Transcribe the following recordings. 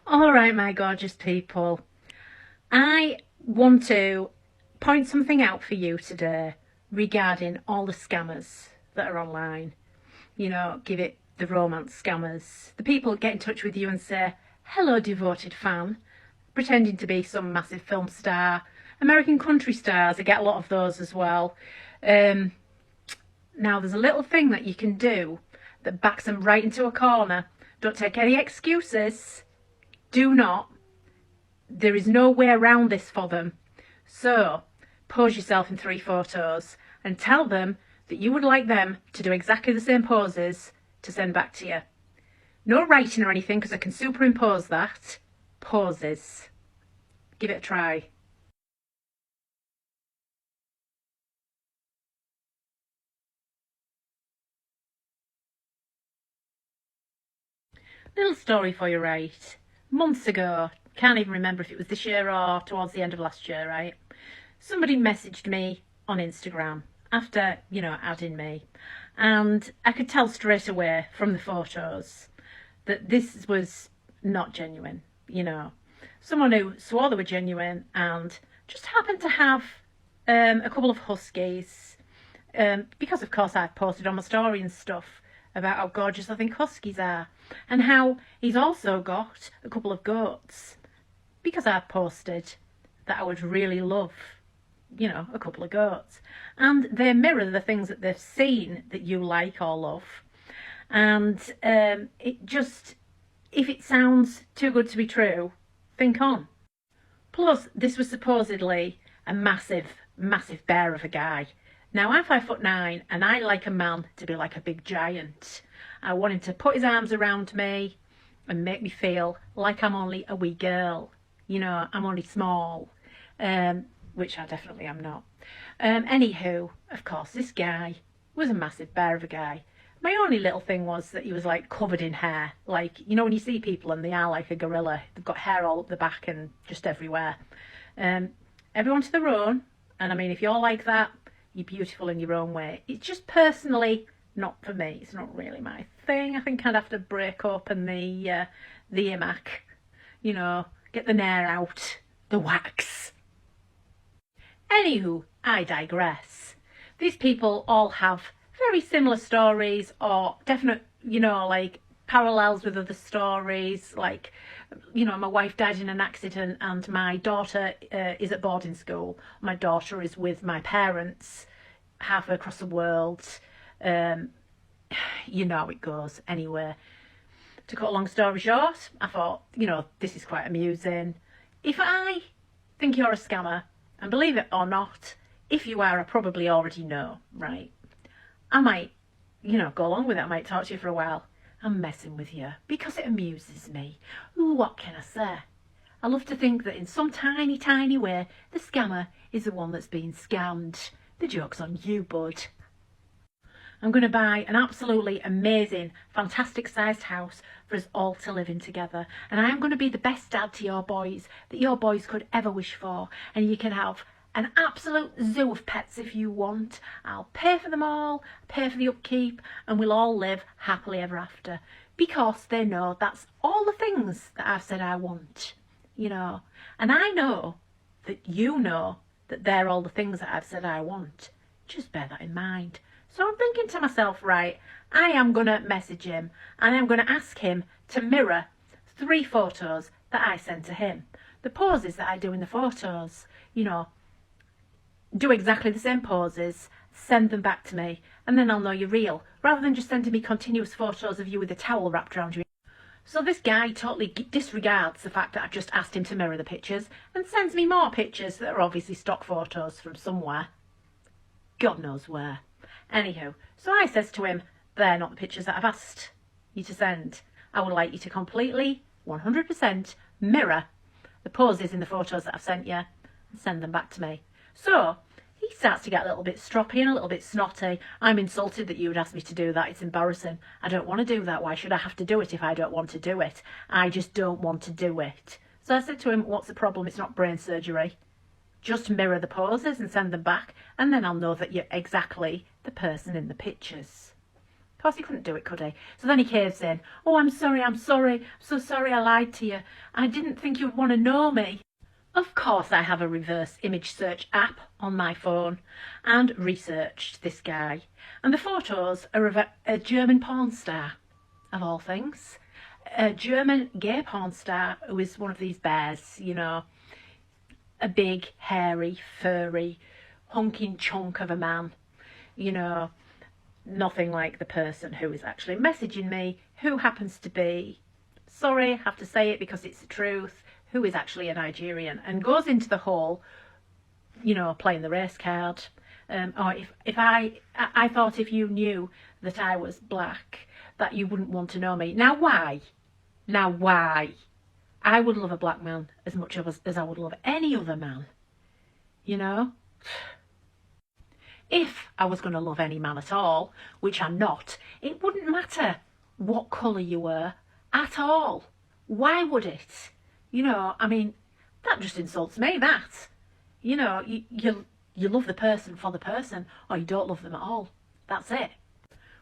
All right, my gorgeous people. I want to point something out for you today regarding all the scammers that are online. Give it the romance scammers. The people that get in touch with you and say, hello, devoted fan, pretending to be some massive film star. American country stars, I get a lot of those as well. Um, Now, there's a little thing that you can do that backs them right into a corner. Don't take any excuses. Do not. There is no way around this for them. So, pose yourself in 3 photos and tell them that you would like them to do exactly the same poses to send back to you. No writing or anything, because I can superimpose that. Poses. Give it a try. Little story for you, right? Months ago, can't even remember if it was this year or towards the end of last year, right? Somebody messaged me on Instagram after, adding me. And I could tell straight away from the photos that this was not genuine, Someone who swore they were genuine and just happened to have a couple of huskies. Because, of course, I've posted on my story and stuff about how gorgeous I think huskies are. And how he's also got a couple of goats. Because I've posted that I would really love a couple of goats. And they mirror the things that they've seen that you like or love. And it just, if it sounds too good to be true, think on. Plus, this was supposedly a massive, massive bear of a guy. Now, I'm 5'9" and I like a man to be like a big giant. I want him to put his arms around me and make me feel like I'm only a wee girl. I'm only small. Which I definitely am not. Anywho, of course, this guy was a massive bear of a guy. My only little thing was that he was like covered in hair. Like, when you see people and they are like a gorilla, they've got hair all up the back and just everywhere. Everyone to their own. And I mean, if you're like that, you're beautiful in your own way. It's just personally not for me. It's not really my thing. I think I'd have to break open the imac, get the nair out, the wax. Anywho, I digress. These people all have very similar stories or definite, like parallels with other stories. Like, my wife died in an accident and my daughter is at boarding school. My daughter is with my parents halfway across the world. You know how it goes. Anyway, to cut a long story short, I thought, this is quite amusing. If I think you're a scammer, and believe it or not, if you are, I probably already know, right? I might, go along with it. I might talk to you for a while. I'm messing with you because it amuses me. Ooh, what can I say? I love to think that in some tiny, tiny way, the scammer is the one that's being scammed. The joke's on you, bud. I'm going to buy an absolutely amazing, fantastic sized house for us all to live in together. And I am going to be the best dad to your boys that your boys could ever wish for. And you can have an absolute zoo of pets if you want. I'll pay for them all, pay for the upkeep, and we'll all live happily ever after. Because they know that's all the things that I've said I want, And I know that you know that they're all the things that I've said I want. Just bear that in mind. So I'm thinking to myself, right, I am going to message him and I'm going to ask him to mirror 3 photos that I sent to him. The poses that I do in the photos, do exactly the same poses, send them back to me, and then I'll know you're real, rather than just sending me continuous photos of you with a towel wrapped around you. So this guy totally disregards the fact that I've just asked him to mirror the pictures and sends me more pictures that are obviously stock photos from somewhere. God knows where. Anywho, so I says to him, they're not the pictures that I've asked you to send. I would like you to completely, 100% mirror the poses in the photos that I've sent you and send them back to me. So he starts to get a little bit stroppy and a little bit snotty. I'm insulted that you would ask me to do that. It's embarrassing. I don't want to do that. Why should I have to do it if I don't want to do it? I just don't want to do it. So I said to him, what's the problem? It's not brain surgery. Just mirror the poses and send them back, and then I'll know that you're exactly the person in the pictures. Of course he couldn't do it, could he? So then he caves in. Oh, I'm sorry, I'm so sorry I lied to you. I didn't think you'd want to know me. Of course I have a reverse image search app on my phone and researched this guy. And the photos are of a German porn star, of all things. A German gay porn star who is one of these bears, you know, a big, hairy, furry, hunking chunk of a man, you know, nothing like the person who is actually messaging me, who happens to be, sorry, I have to say it because it's the truth, who is actually a Nigerian, and goes into the hall, you know, playing the race card. Or if I thought if you knew that I was black, that you wouldn't want to know me. Now why? Now why? I would love a black man as much as I would love any other man, you know? If I was going to love any man at all, which I'm not, it wouldn't matter what colour you were at all. Why would it? You know, I mean, that just insults me, that. You know, you love the person for the person, or you don't love them at all. That's it.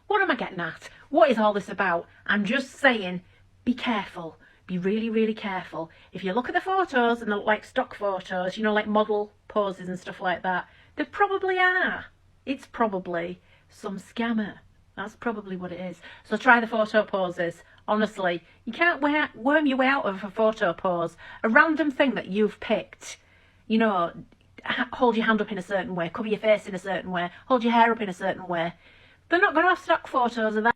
What am I getting at? What is all this about? I'm just saying, be careful. Be really, really careful. If you look at the photos and they look like stock photos, you know, like model poses and stuff like that, they probably are. It's probably some scammer. That's probably what it is. So try the photo poses. Honestly, you can't worm your way out of a photo pose. A random thing that you've picked. You know, hold your hand up in a certain way, cover your face in a certain way, hold your hair up in a certain way. They're not going to have stock photos of that.